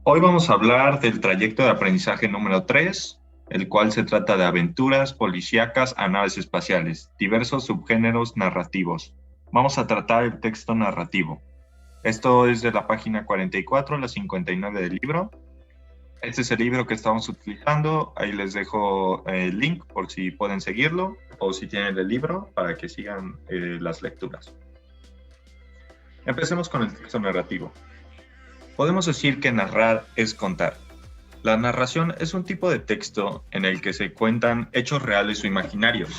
Hoy vamos a hablar del trayecto de aprendizaje número 3, el cual se trata de aventuras policíacas a naves espaciales, diversos subgéneros narrativos. Vamos a tratar el texto narrativo. Esto es de la página 44 a la 59 del libro. Este es el libro que estamos utilizando. Ahí les dejo el link por si pueden seguirlo o si tienen el libro para que sigan las lecturas. Empecemos con el texto narrativo. Podemos decir que narrar es contar. La narración es un tipo de texto en el que se cuentan hechos reales o imaginarios.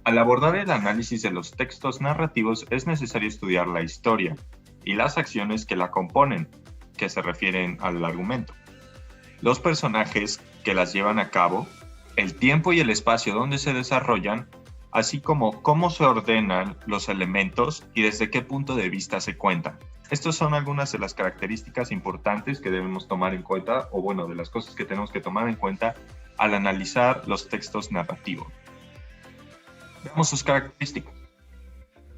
Al abordar el análisis de los textos narrativos es necesario estudiar la historia y las acciones que la componen, que se refieren al argumento, los personajes que las llevan a cabo, el tiempo y el espacio donde se desarrollan, así como cómo se ordenan los elementos y desde qué punto de vista se cuentan. Estas son algunas de las características importantes que debemos tomar en cuenta, o bueno, de las cosas que tenemos que tomar en cuenta al analizar los textos narrativos. Veamos sus características.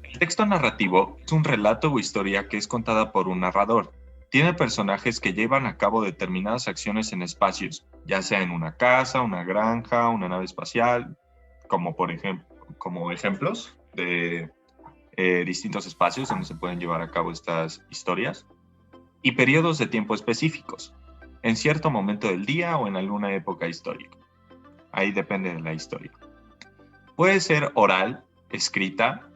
El texto narrativo es un relato o historia que es contada por un narrador. Tiene personajes que llevan a cabo determinadas acciones en espacios, ya sea en una casa, una granja, una nave espacial, como ejemplos de distintos espacios donde se pueden llevar a cabo estas historias, y periodos de tiempo específicos, en cierto momento del día o en alguna época histórica. Ahí depende de la historia. Puede ser oral, escrita,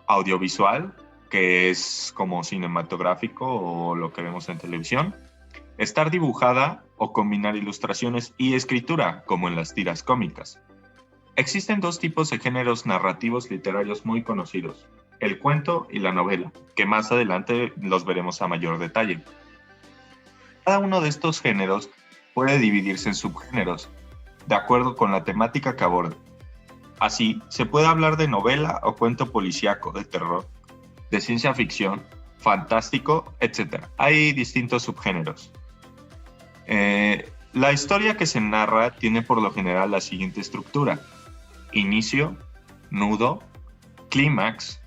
audiovisual, que es como cinematográfico o lo que vemos en televisión, estar dibujada o combinar ilustraciones y escritura, como en las tiras cómicas. Existen dos tipos de géneros narrativos literarios muy conocidos: el cuento y la novela, que más adelante los veremos a mayor detalle. Cada uno de estos géneros puede dividirse en subgéneros, de acuerdo con la temática que aborde. Así, se puede hablar de novela o cuento policíaco, de terror, de ciencia ficción, fantástico, etc. Hay distintos subgéneros. La historia que se narra tiene por lo general la siguiente estructura: inicio, nudo, clímax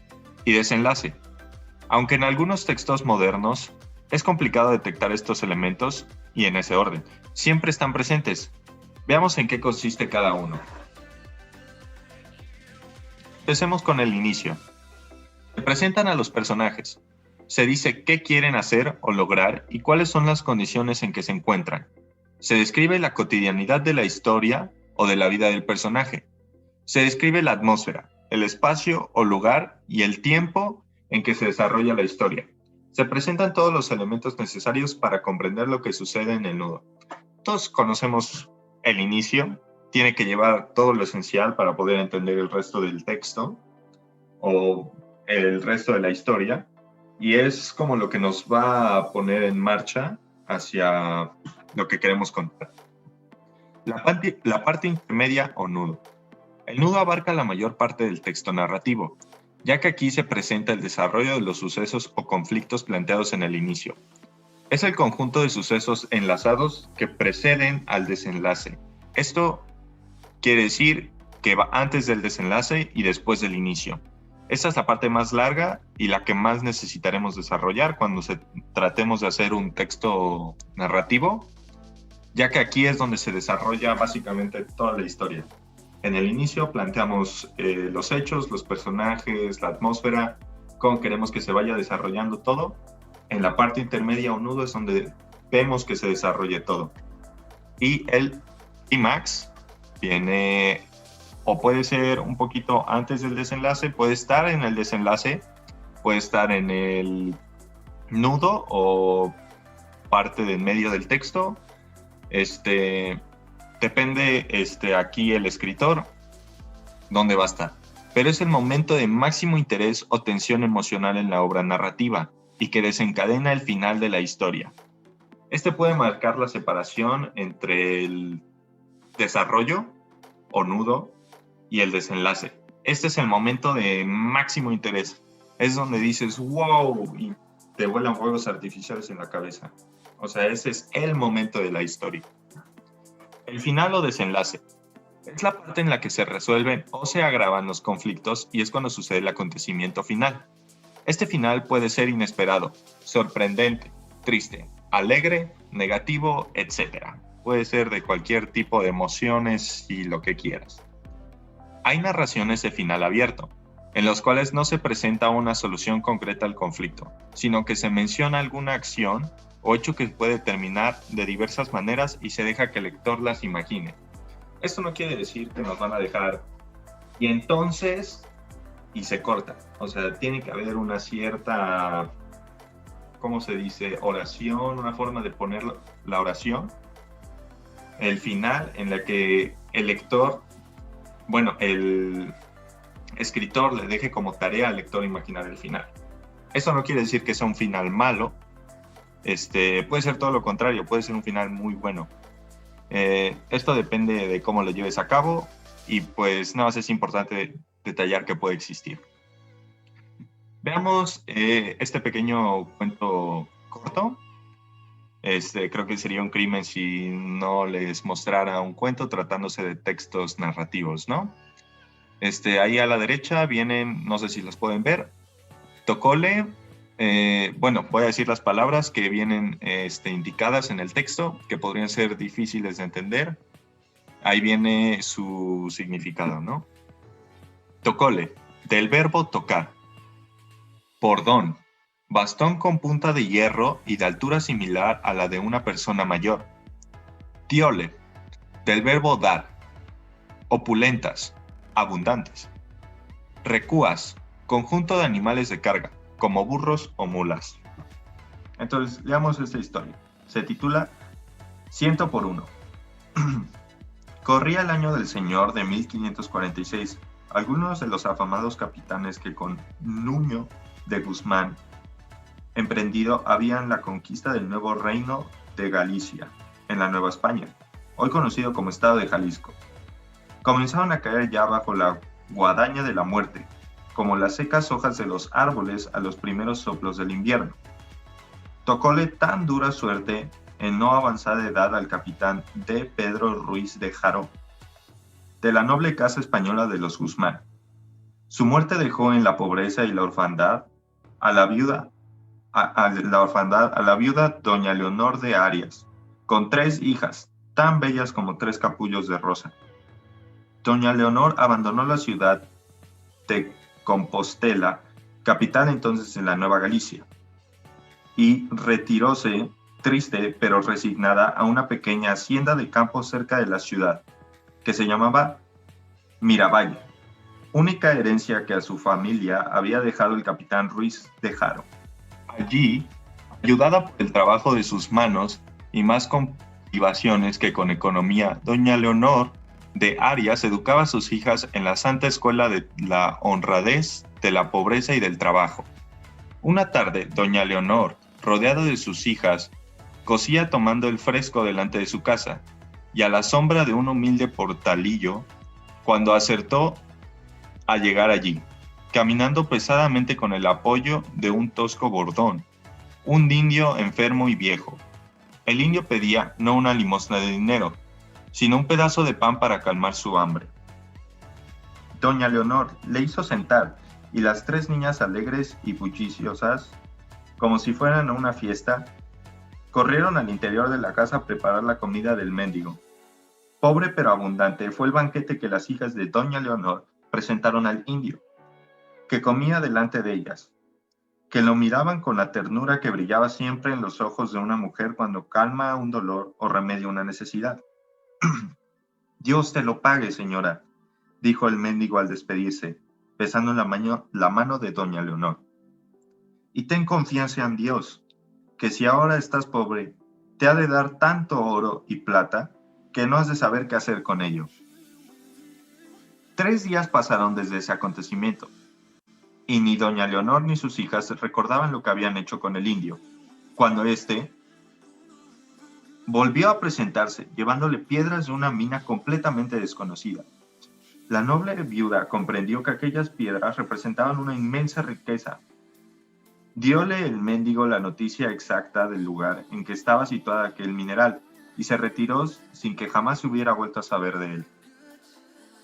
y desenlace. Aunque en algunos textos modernos es complicado detectar estos elementos y en ese orden, siempre están presentes. Veamos en qué consiste cada uno. Empecemos con el inicio. Se presentan a los personajes. Se dice qué quieren hacer o lograr y cuáles son las condiciones en que se encuentran. Se describe la cotidianidad de la historia o de la vida del personaje. Se describe la atmósfera, el espacio o lugar y el tiempo en que se desarrolla la historia. Se presentan todos los elementos necesarios para comprender lo que sucede en el nudo. Todos conocemos el inicio, tiene que llevar todo lo esencial para poder entender el resto del texto o el resto de la historia, y es como lo que nos va a poner en marcha hacia lo que queremos contar. La parte intermedia o nudo. El nudo abarca la mayor parte del texto narrativo, ya que aquí se presenta el desarrollo de los sucesos o conflictos planteados en el inicio. Es el conjunto de sucesos enlazados que preceden al desenlace. Esto quiere decir que va antes del desenlace y después del inicio. Esta es la parte más larga y la que más necesitaremos desarrollar cuando tratemos de hacer un texto narrativo, ya que aquí es donde se desarrolla básicamente toda la historia. En el inicio planteamos los hechos, los personajes, la atmósfera, cómo queremos que se vaya desarrollando todo. En la parte intermedia o nudo es donde vemos que se desarrolle todo. Y el clímax viene, o puede ser un poquito antes del desenlace, puede estar en el desenlace, puede estar en el nudo o parte del medio del texto. Depende aquí el escritor dónde va a estar. Pero es el momento de máximo interés o tensión emocional en la obra narrativa y que desencadena el final de la historia. Este puede marcar la separación entre el desarrollo o nudo y el desenlace. Este es el momento de máximo interés. Es donde dices wow y te vuelan fuegos artificiales en la cabeza. O sea, ese es el momento de la historia. El final o desenlace es la parte en la que se resuelven o se agravan los conflictos y es cuando sucede el acontecimiento final. Este final puede ser inesperado, sorprendente, triste, alegre, negativo, etc. Puede ser de cualquier tipo de emociones y lo que quieras. Hay narraciones de final abierto, en los cuales no se presenta una solución concreta al conflicto, sino que se menciona alguna acción o hecho que puede terminar de diversas maneras y se deja que el lector las imagine. Esto no quiere decir que nos van a dejar y entonces y se corta. O sea, tiene que haber una cierta, ¿cómo se dice? Oración, una forma de poner la oración, el final en la que el lector, bueno, el escritor le deje como tarea al lector imaginar el final. Eso no quiere decir que sea un final malo, puede ser todo lo contrario, puede ser un final muy bueno. Esto depende de cómo lo lleves a cabo y pues nada más es importante detallar que puede existir. Veamos este pequeño cuento corto. Creo que sería un crimen si no les mostrara un cuento tratándose de textos narrativos, ¿no? Ahí a la derecha vienen, no sé si los pueden ver, Tocole. Bueno, voy a decir las palabras que vienen indicadas en el texto, que podrían ser difíciles de entender. Ahí viene su significado, ¿no? Tocole, del verbo tocar. Bordón, bastón con punta de hierro y de altura similar a la de una persona mayor. Tiole, del verbo dar. Opulentas, abundantes. Recúas, conjunto de animales de carga, como burros o mulas. Entonces, leamos esta historia. Se titula Ciento por uno. Corría el año del Señor de 1546. Algunos de los afamados capitanes que con Nuño de Guzmán emprendido habían la conquista del nuevo reino de Galicia, en la Nueva España, hoy conocido como Estado de Jalisco. Comenzaron a caer ya bajo la guadaña de la muerte, como las secas hojas de los árboles a los primeros soplos del invierno. Tocóle tan dura suerte en no avanzada edad al capitán D. Pedro Ruiz de Haro, de la noble casa española de los Guzmán. Su muerte dejó en la pobreza y la orfandad a la viuda doña Leonor de Arias, con 3 hijas, tan bellas como 3 capullos de rosa. Doña Leonor abandonó la ciudad de Compostela, capital entonces de la Nueva Galicia, y retiróse, triste pero resignada, a una pequeña hacienda de campo cerca de la ciudad, que se llamaba Miravalle, única herencia que a su familia había dejado el capitán Ruiz de Haro. Allí, ayudada por el trabajo de sus manos y más con privaciones que con economía, doña Leonor de Arias educaba a sus hijas en la santa escuela de la honradez, de la pobreza y del trabajo. Una tarde, doña Leonor, rodeada de sus hijas, cosía tomando el fresco delante de su casa, y a la sombra de un humilde portalillo, cuando acertó a llegar allí, caminando pesadamente con el apoyo de un tosco bordón, un indio enfermo y viejo. El indio pedía no una limosna de dinero, sino un pedazo de pan para calmar su hambre. Doña Leonor le hizo sentar, y las 3 niñas alegres y bulliciosas, como si fueran a una fiesta, corrieron al interior de la casa a preparar la comida del mendigo. Pobre pero abundante fue el banquete que las hijas de doña Leonor presentaron al indio, que comía delante de ellas, que lo miraban con la ternura que brillaba siempre en los ojos de una mujer cuando calma un dolor o remedia una necesidad. Dios te lo pague, señora, dijo el mendigo al despedirse, besando la mano de doña Leonor. Y ten confianza en Dios, que si ahora estás pobre, te ha de dar tanto oro y plata que no has de saber qué hacer con ello. 3 días pasaron desde ese acontecimiento, y ni doña Leonor ni sus hijas recordaban lo que habían hecho con el indio, cuando éste volvió a presentarse, llevándole piedras de una mina completamente desconocida. La noble viuda comprendió que aquellas piedras representaban una inmensa riqueza. Diole el mendigo la noticia exacta del lugar en que estaba situado aquel mineral, y se retiró sin que jamás se hubiera vuelto a saber de él.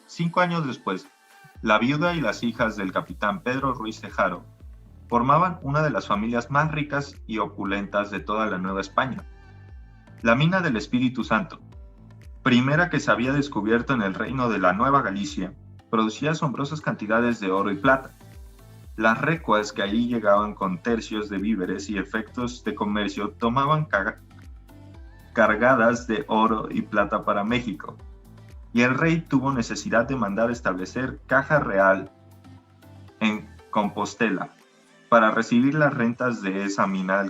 5 años después, la viuda y las hijas del capitán Pedro Ruiz de Haro formaban una de las familias más ricas y opulentas de toda la Nueva España. La mina del Espíritu Santo, primera que se había descubierto en el reino de la Nueva Galicia, producía asombrosas cantidades de oro y plata. Las recuas que allí llegaban con tercios de víveres y efectos de comercio tomaban cargadas de oro y plata para México, y el rey tuvo necesidad de mandar establecer caja real en Compostela. Para recibir las rentas de esa mina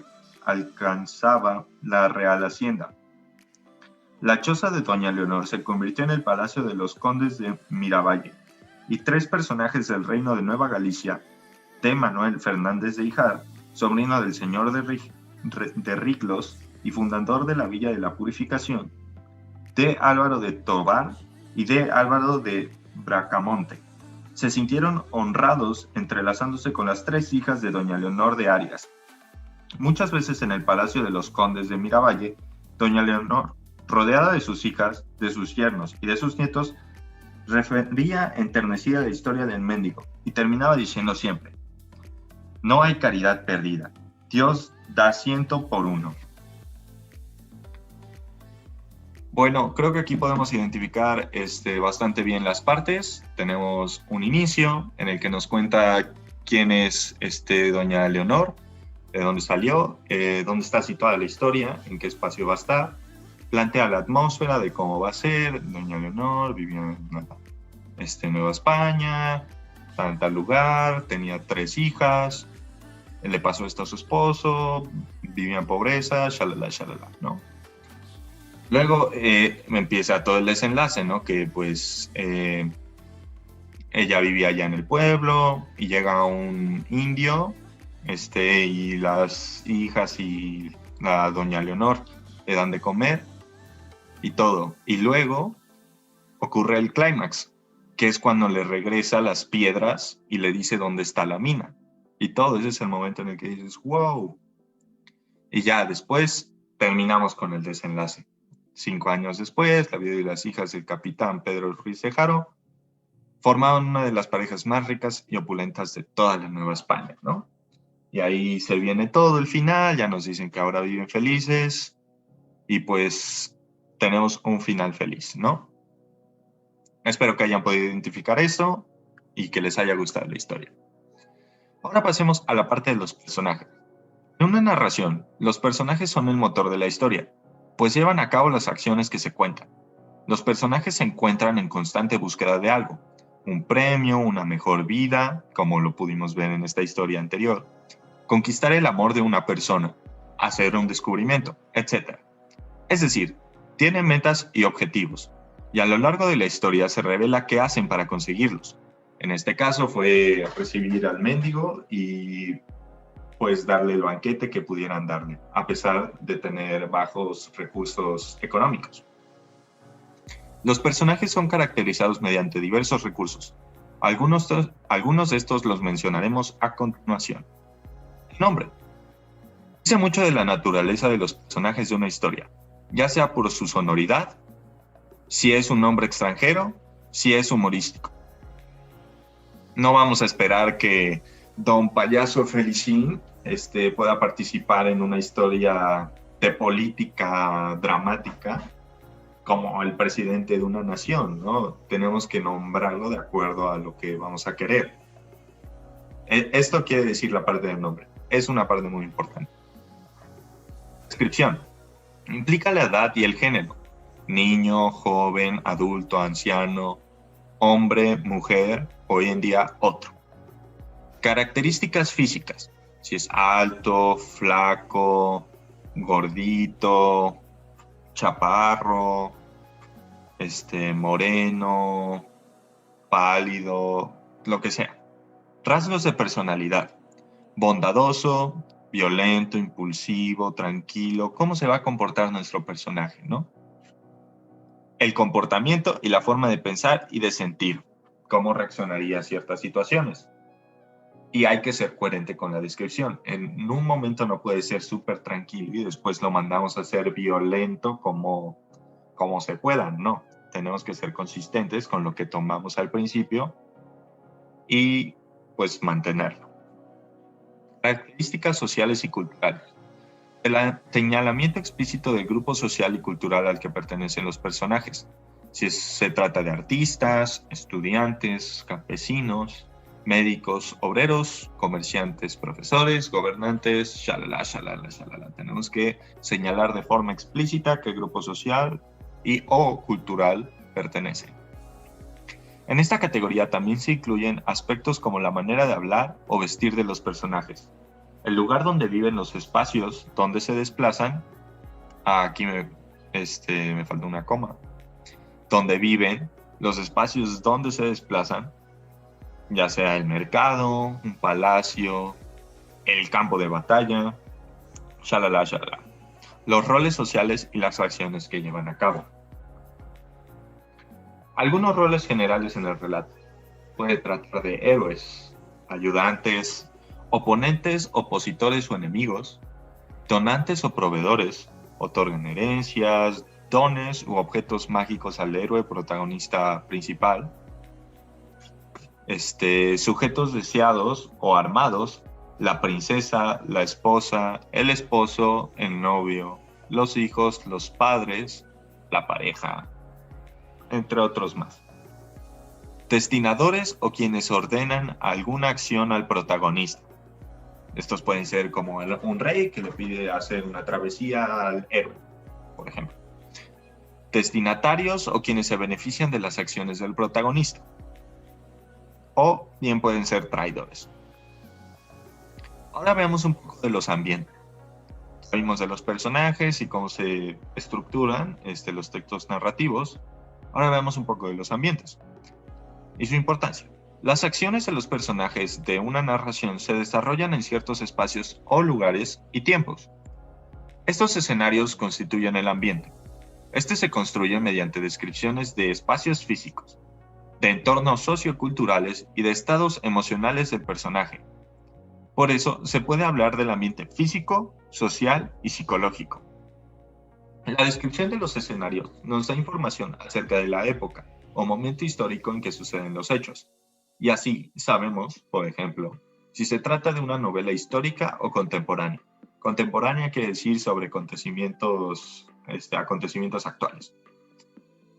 alcanzaba la Real Hacienda. La choza de doña Leonor se convirtió en el palacio de los condes de Miravalle, y 3 personajes del reino de Nueva Galicia, D. Manuel Fernández de Híjar, sobrino del señor de Riclos y fundador de la Villa de la Purificación, D. Álvaro de Tobar y D. Álvaro de Bracamonte, se sintieron honrados entrelazándose con las 3 hijas de doña Leonor de Arias. Muchas veces en el palacio de los condes de Miravalle, doña Leonor, rodeada de sus hijas, de sus yernos y de sus nietos, refería enternecida la historia del mendigo y terminaba diciendo siempre: no hay caridad perdida, Dios da 100 por 1. Bueno, creo que aquí podemos identificar bastante bien las partes. Tenemos un inicio en el que nos cuenta quién es doña Leonor, de dónde salió, dónde está situada la historia, en qué espacio va a estar. Plantea la atmósfera de cómo va a ser. Doña Leonor vivía en Nueva España, en tal lugar, tenía 3 hijas, le pasó esto a su esposo, vivía en pobreza, shalala, ¿no? Luego me empieza todo el desenlace, ¿no? Que pues ella vivía allá en el pueblo y llega un indio, y las hijas y la doña Leonor le dan de comer y todo. Y luego ocurre el clímax, que es cuando le regresa las piedras y le dice dónde está la mina. Y todo, ese es el momento en el que dices, wow. Y ya después terminamos con el desenlace. 5 años después, la vida y las hijas del capitán Pedro Ruiz de Haro formaban una de las parejas más ricas y opulentas de toda la Nueva España, ¿no? Y ahí se viene todo el final, ya nos dicen que ahora viven felices y pues tenemos un final feliz, ¿no? Espero que hayan podido identificar eso y que les haya gustado la historia. Ahora pasemos a la parte de los personajes. En una narración, los personajes son el motor de la historia, pues llevan a cabo las acciones que se cuentan. Los personajes se encuentran en constante búsqueda de algo, un premio, una mejor vida, como lo pudimos ver en esta historia anterior, conquistar el amor de una persona, hacer un descubrimiento, etc. Es decir, tienen metas y objetivos, y a lo largo de la historia se revela qué hacen para conseguirlos. En este caso fue recibir al mendigo y pues darle el banquete que pudieran darle, a pesar de tener bajos recursos económicos. Los personajes son caracterizados mediante diversos recursos. Algunos de estos los mencionaremos a continuación. El nombre. Dice mucho de la naturaleza de los personajes de una historia, ya sea por su sonoridad, si es un nombre extranjero, si es humorístico. No vamos a esperar que Don Payaso Felicín pueda participar en una historia de política dramática como el presidente de una nación, ¿no? Tenemos que nombrarlo de acuerdo a lo que vamos a querer. Esto quiere decir la parte del nombre. Es una parte muy importante. Descripción. Implica la edad y el género. Niño, joven, adulto, anciano, hombre, mujer, hoy en día otro. Características físicas. Si es alto, flaco, gordito, chaparro, moreno, pálido, lo que sea. Rasgos de personalidad. Bondadoso, violento, impulsivo, tranquilo. ¿Cómo se va a comportar nuestro personaje, no? El comportamiento y la forma de pensar y de sentir. ¿Cómo reaccionaría a ciertas situaciones? Y hay que ser coherente con la descripción. En un momento no puede ser súper tranquilo y después lo mandamos a ser violento como se pueda. No, tenemos que ser consistentes con lo que tomamos al principio y pues mantenerlo. Características sociales y culturales. El señalamiento explícito del grupo social y cultural al que pertenecen los personajes. Si se trata de artistas, estudiantes, campesinos, médicos, obreros, comerciantes, profesores, gobernantes, shalala, shalala, shalala. Tenemos que señalar de forma explícita qué grupo social y o cultural pertenece. En esta categoría también se incluyen aspectos como la manera de hablar o vestir de los personajes, el lugar donde viven, los espacios donde se desplazan, aquí me falta una coma, donde viven, los espacios donde se desplazan, ya sea el mercado, un palacio, el campo de batalla, shalala, shalala. Los roles sociales y las acciones que llevan a cabo. Algunos roles generales en el relato. Puede tratar de héroes, ayudantes, oponentes, opositores o enemigos, donantes o proveedores, otorgan herencias, dones u objetos mágicos al héroe protagonista principal, sujetos deseados o armados, la princesa, la esposa, el esposo, el novio, los hijos, los padres, la pareja, entre otros más. Destinadores o quienes ordenan alguna acción al protagonista. Estos pueden ser como un rey que le pide hacer una travesía al héroe, por ejemplo. Destinatarios o quienes se benefician de las acciones del protagonista. O bien pueden ser traidores. Ahora veamos un poco de los ambientes. Vimos de los personajes y cómo se estructuran los textos narrativos. Ahora veamos un poco de los ambientes y su importancia. Las acciones de los personajes de una narración se desarrollan en ciertos espacios o lugares y tiempos. Estos escenarios constituyen el ambiente. Este se construye mediante descripciones de espacios físicos, de entornos socioculturales y de estados emocionales del personaje. Por eso se puede hablar del ambiente físico, social y psicológico. La descripción de los escenarios nos da información acerca de la época o momento histórico en que suceden los hechos. Y así sabemos, por ejemplo, si se trata de una novela histórica o contemporánea. Contemporánea quiere decir sobre acontecimientos actuales.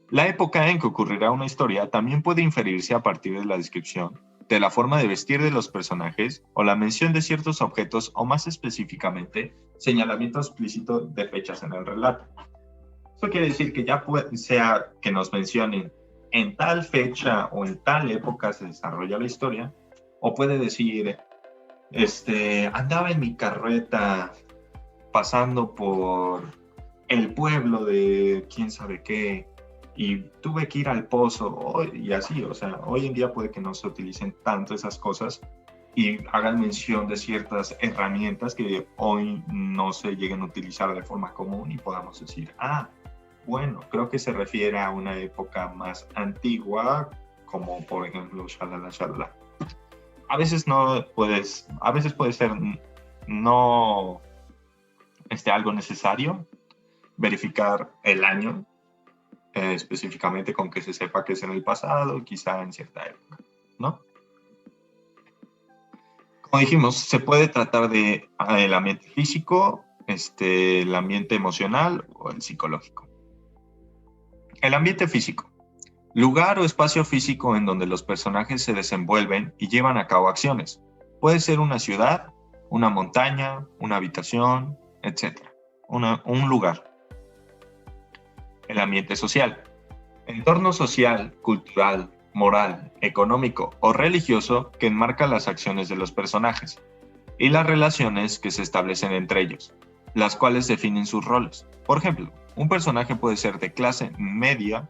La época en que ocurrirá una historia también puede inferirse a partir de la descripción, de la forma de vestir de los personajes o la mención de ciertos objetos o más específicamente, señalamiento explícito de fechas en el relato. Eso quiere decir que ya sea que nos mencionen en tal fecha o en tal época se desarrolla la historia, o puede decir, andaba en mi carreta pasando por el pueblo de quién sabe qué, y tuve que ir al pozo, y así, o sea, hoy en día puede que no se utilicen tanto esas cosas y hagan mención de ciertas herramientas que hoy no se lleguen a utilizar de forma común y podamos decir, bueno, creo que se refiere a una época más antigua, como por ejemplo, shalala, shalala. A veces puede ser no algo necesario, verificar el año, específicamente con que se sepa que es en el pasado, quizá en cierta época, ¿no? Como dijimos, se puede tratar de el ambiente físico, el ambiente emocional o el psicológico. El ambiente físico. Lugar o espacio físico en donde los personajes se desenvuelven y llevan a cabo acciones. Puede ser una ciudad, una montaña, una habitación, etc. Un lugar. El ambiente social. Entorno social, cultural, moral, económico o religioso que enmarca las acciones de los personajes y las relaciones que se establecen entre ellos, las cuales definen sus roles. Por ejemplo, un personaje puede ser de clase media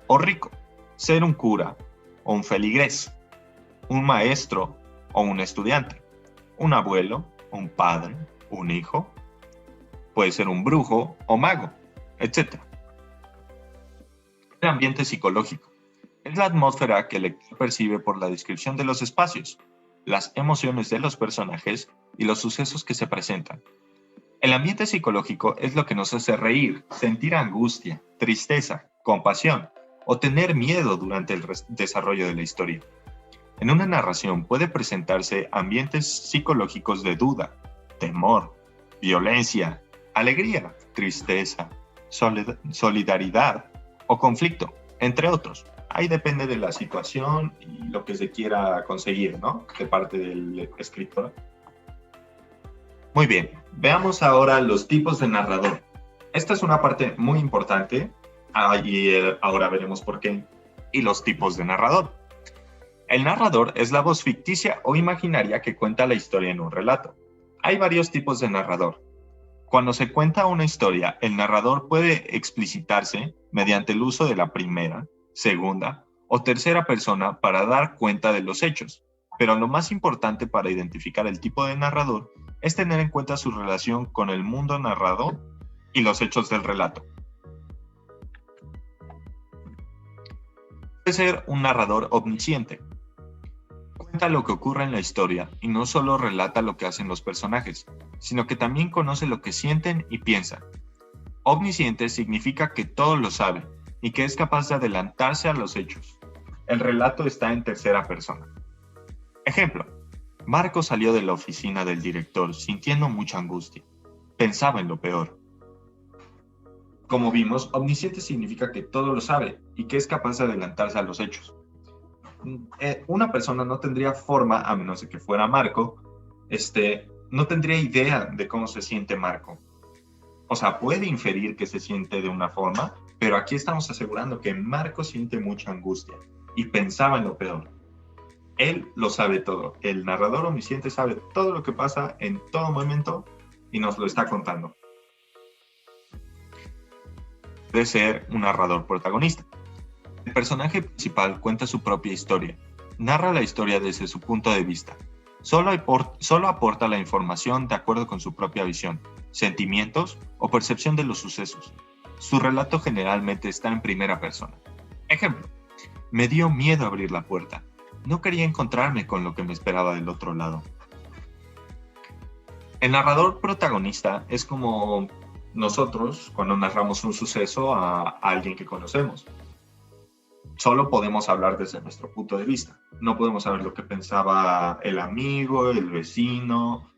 o rico, ser un cura o un feligrés, un maestro o un estudiante, un abuelo, un padre, un hijo, puede ser un brujo o mago, etc. El ambiente psicológico es la atmósfera que el lector percibe por la descripción de los espacios, las emociones de los personajes y los sucesos que se presentan. El ambiente psicológico es lo que nos hace reír, sentir angustia, tristeza, compasión o tener miedo durante el desarrollo de la historia. En una narración puede presentarse ambientes psicológicos de duda, temor, violencia, alegría, tristeza, solidaridad o conflicto, entre otros. Ahí depende de la situación y lo que se quiera conseguir, ¿no? De parte del escritor. Muy bien, veamos ahora los tipos de narrador. Esta es una parte muy importante y ahora veremos por qué. Y los tipos de narrador. El narrador es la voz ficticia o imaginaria que cuenta la historia en un relato. Hay varios tipos de narrador. Cuando se cuenta una historia, el narrador puede explicitarse mediante el uso de la primera, segunda o tercera persona para dar cuenta de los hechos. Pero lo más importante para identificar el tipo de narrador es tener en cuenta su relación con el mundo narrado y los hechos del relato. Puede ser un narrador omnisciente. Cuenta lo que ocurre en la historia y no solo relata lo que hacen los personajes, sino que también conoce lo que sienten y piensan. Omnisciente significa que todo lo sabe y que es capaz de adelantarse a los hechos. El relato está en tercera persona. Ejemplo: Marco salió de la oficina del director sintiendo mucha angustia. Pensaba en lo peor. Como vimos, omnisciente significa que todo lo sabe y que es capaz de adelantarse a los hechos. Una persona no tendría forma, a menos de que fuera Marco, no tendría idea de cómo se siente Marco. O sea, puede inferir que se siente de una forma, pero aquí estamos asegurando que Marco siente mucha angustia y pensaba en lo peor. Él lo sabe todo. El narrador omnisciente sabe todo lo que pasa en todo momento y nos lo está contando. Puede ser un narrador protagonista. El personaje principal cuenta su propia historia. Narra la historia desde su punto de vista. Solo aporta la información de acuerdo con su propia visión, sentimientos o percepción de los sucesos. Su relato generalmente está en primera persona. Ejemplo: me dio miedo abrir la puerta. No quería encontrarme con lo que me esperaba del otro lado. El narrador protagonista es como nosotros cuando narramos un suceso a alguien que conocemos. Solo podemos hablar desde nuestro punto de vista. No podemos saber lo que pensaba el amigo, el vecino,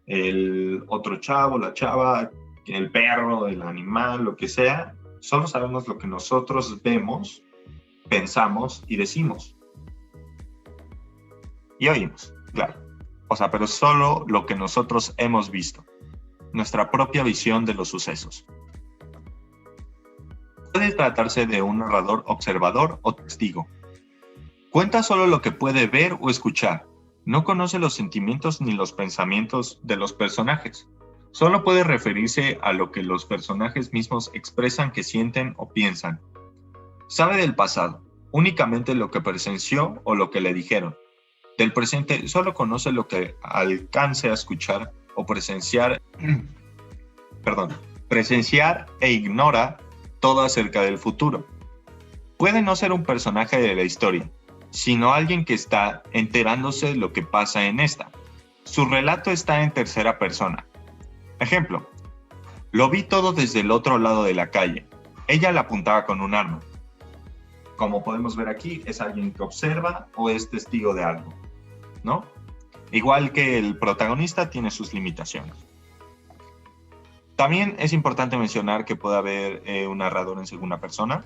el otro chavo, la chava, el perro, el animal, lo que sea. Solo sabemos lo que nosotros vemos, pensamos y decimos. Y oímos, claro. O sea, pero solo lo que nosotros hemos visto. Nuestra propia visión de los sucesos. Puede tratarse de un narrador observador o testigo. Cuenta solo lo que puede ver o escuchar. No conoce los sentimientos ni los pensamientos de los personajes. Solo puede referirse a lo que los personajes mismos expresan que sienten o piensan. Sabe del pasado, únicamente lo que presenció o lo que le dijeron. Del presente solo conoce lo que alcance a escuchar o presenciar e ignora todo acerca del futuro. Puede no ser un personaje de la historia, sino alguien que está enterándose de lo que pasa en esta. Su relato está en tercera persona. Ejemplo: lo vi todo desde el otro lado de la calle. Ella la apuntaba con un arma. Como podemos ver aquí, es alguien que observa o es testigo de algo, ¿no? Igual que el protagonista tiene sus limitaciones. También es importante mencionar que puede haber un narrador en segunda persona.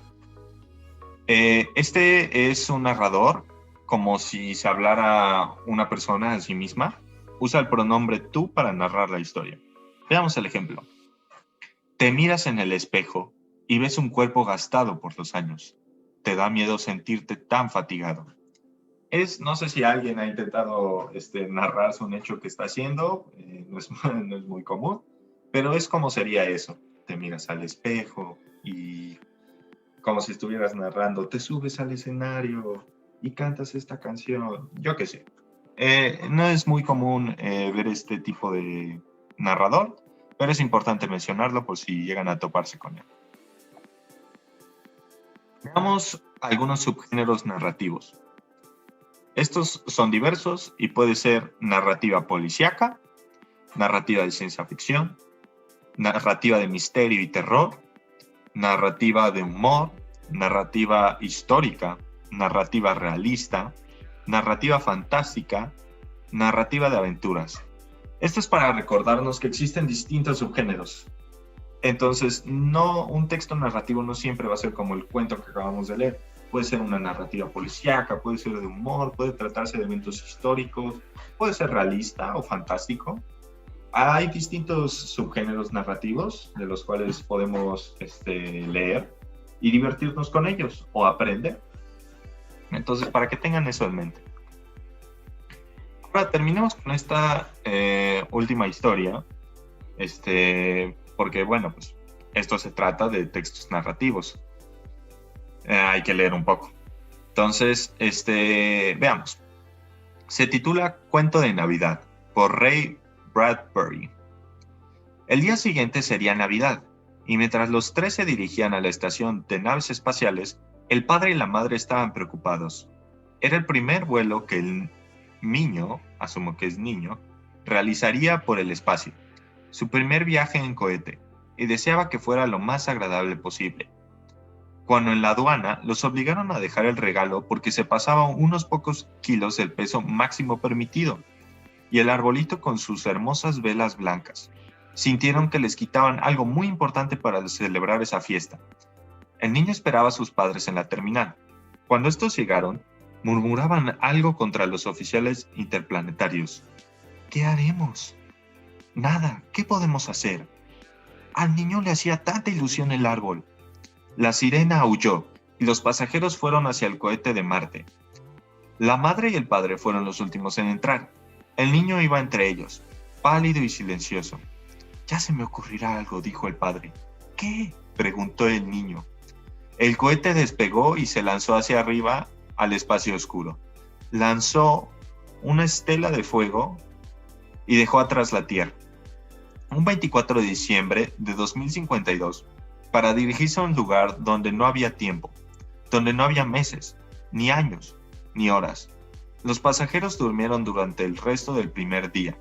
Este es un narrador como si se hablara una persona a sí misma. Usa el pronombre tú para narrar la historia. Veamos el ejemplo. Te miras en el espejo y ves un cuerpo gastado por los años. Te da miedo sentirte tan fatigado. No sé si alguien ha intentado narrarse un hecho que está haciendo, no es muy común. Pero es como sería eso. Te miras al espejo y como si estuvieras narrando, te subes al escenario y cantas esta canción. Yo qué sé. No es muy común ver este tipo de narrador, pero es importante mencionarlo por si llegan a toparse con él. Veamos algunos subgéneros narrativos. Estos son diversos y puede ser narrativa policíaca, narrativa de ciencia ficción, narrativa de misterio y terror, narrativa de humor, narrativa histórica, narrativa realista, narrativa fantástica, narrativa de aventuras. Esto es para recordarnos que existen distintos subgéneros. Entonces, un texto narrativo no siempre va a ser como el cuento que acabamos de leer. Puede ser una narrativa policíaca, puede ser de humor, puede tratarse de eventos históricos, puede ser realista o fantástico. Hay distintos subgéneros narrativos de los cuales podemos leer y divertirnos con ellos o aprender. Entonces, para que tengan eso en mente. Ahora terminemos con esta última historia, porque bueno, pues esto se trata de textos narrativos. Hay que leer un poco. Entonces, veamos. Se titula Cuento de Navidad, por Ray Bradbury. El día siguiente sería Navidad, y mientras los tres se dirigían a la estación de naves espaciales, el padre y la madre estaban preocupados. Era el primer vuelo que el niño, asumo que es niño, realizaría por el espacio, su primer viaje en cohete, y deseaba que fuera lo más agradable posible. Cuando en la aduana los obligaron a dejar el regalo porque se pasaban unos pocos kilos del peso máximo permitido, y el arbolito con sus hermosas velas blancas, sintieron que les quitaban algo muy importante para celebrar esa fiesta. El niño esperaba a sus padres en la terminal. Cuando estos llegaron, murmuraban algo contra los oficiales interplanetarios. ¿Qué haremos? Nada, ¿qué podemos hacer? Al niño le hacía tanta ilusión el árbol. La sirena aulló y los pasajeros fueron hacia el cohete de Marte. La madre y el padre fueron los últimos en entrar. El niño iba entre ellos, pálido y silencioso. Ya se me ocurrirá algo, dijo el padre. ¿Qué? Preguntó el niño. El cohete despegó y se lanzó hacia arriba al espacio oscuro. Lanzó una estela de fuego y dejó atrás la Tierra. Un 24 de diciembre de 2052, para dirigirse a un lugar donde no había tiempo, donde no había meses, ni años, ni horas. Los pasajeros durmieron durante el resto del primer día,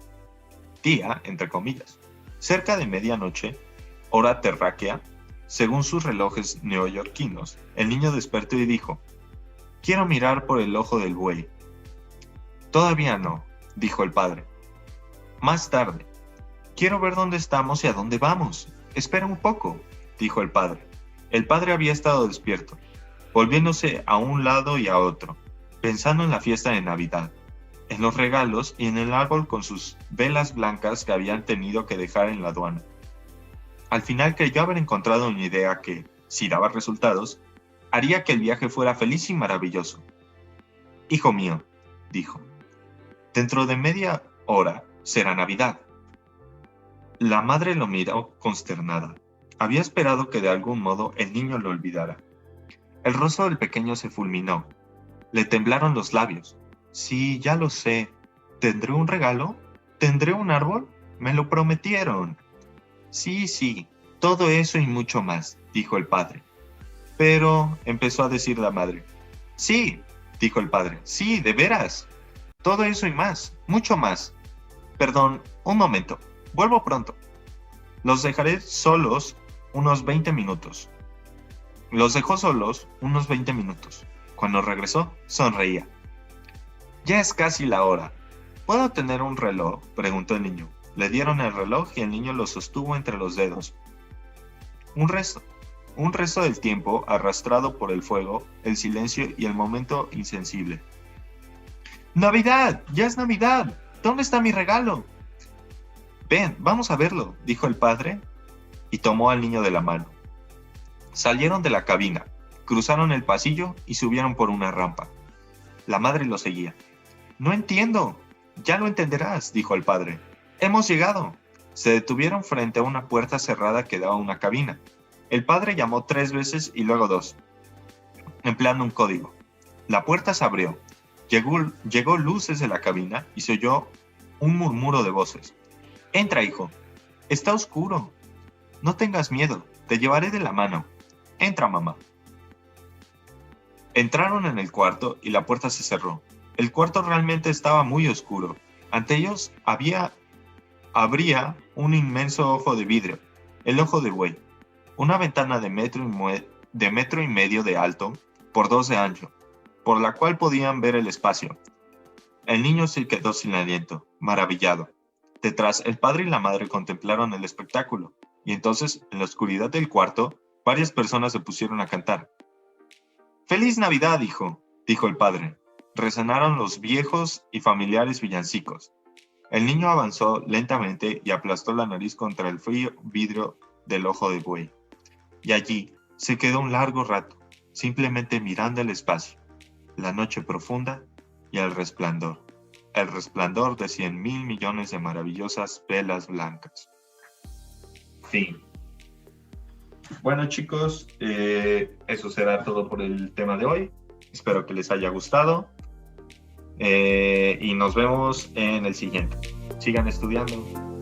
entre comillas. Cerca de medianoche, hora terráquea, según sus relojes neoyorquinos, el niño despertó y dijo: «Quiero mirar por el ojo del buey». «Todavía no», dijo el padre. «Más tarde. Quiero ver dónde estamos y a dónde vamos. Espera un poco», dijo el padre. El padre había estado despierto, volviéndose a un lado y a otro, pensando en la fiesta de Navidad, en los regalos y en el árbol con sus velas blancas que habían tenido que dejar en la aduana. Al final creyó haber encontrado una idea que, si daba resultados, haría que el viaje fuera feliz y maravilloso. «Hijo mío», dijo, «dentro de media hora será Navidad». La madre lo miró consternada. Había esperado que de algún modo el niño lo olvidara. El rostro del pequeño se fulminó. Le temblaron los labios. «Sí, ya lo sé. ¿Tendré un regalo? ¿Tendré un árbol? Me lo prometieron». Sí, todo eso y mucho más», dijo el padre. «Pero», empezó a decir la madre. «Sí», dijo el padre, «sí, de veras. Todo eso y más, mucho más. Perdón, un momento. Vuelvo pronto. Los dejaré solos unos 20 minutos». Los dejó solos unos 20 minutos. Cuando regresó, sonreía. «Ya es casi la hora. ¿Puedo tener un reloj?», preguntó el niño. Le dieron el reloj y el niño lo sostuvo entre los dedos. Un resto del tiempo arrastrado por el fuego, el silencio y el momento insensible. «¡Navidad! ¡Ya es Navidad! ¿Dónde está mi regalo?». «Ven, vamos a verlo», dijo el padre, y tomó al niño de la mano. Salieron de la cabina, cruzaron el pasillo y subieron por una rampa. La madre lo seguía. «No entiendo». «Ya lo entenderás», dijo el padre. «Hemos llegado». Se detuvieron frente a una puerta cerrada que daba a una cabina. El padre llamó 3 veces y luego 2, empleando un código. La puerta se abrió. Llegó luz desde la cabina y se oyó un murmuro de voces. «Entra, hijo. Está oscuro. No tengas miedo. Te llevaré de la mano. Entra, mamá». Entraron en el cuarto y la puerta se cerró. El cuarto realmente estaba muy oscuro. Ante ellos abría un inmenso ojo de vidrio, el ojo de buey, una ventana de metro y medio de alto por 2 de ancho, por la cual podían ver el espacio. El niño se quedó sin aliento, maravillado. Detrás, el padre y la madre contemplaron el espectáculo, y entonces, en la oscuridad del cuarto, varias personas se pusieron a cantar. «¡Feliz Navidad, hijo!», dijo el padre. Resonaron los viejos y familiares villancicos. El niño avanzó lentamente y aplastó la nariz contra el frío vidrio del ojo de buey. Y allí se quedó un largo rato, simplemente mirando el espacio, la noche profunda y el resplandor de 100.000 millones de maravillosas velas blancas. Fin. Bueno, chicos, eso será todo por el tema de hoy. Espero que les haya gustado y nos vemos en el siguiente. Sigan estudiando.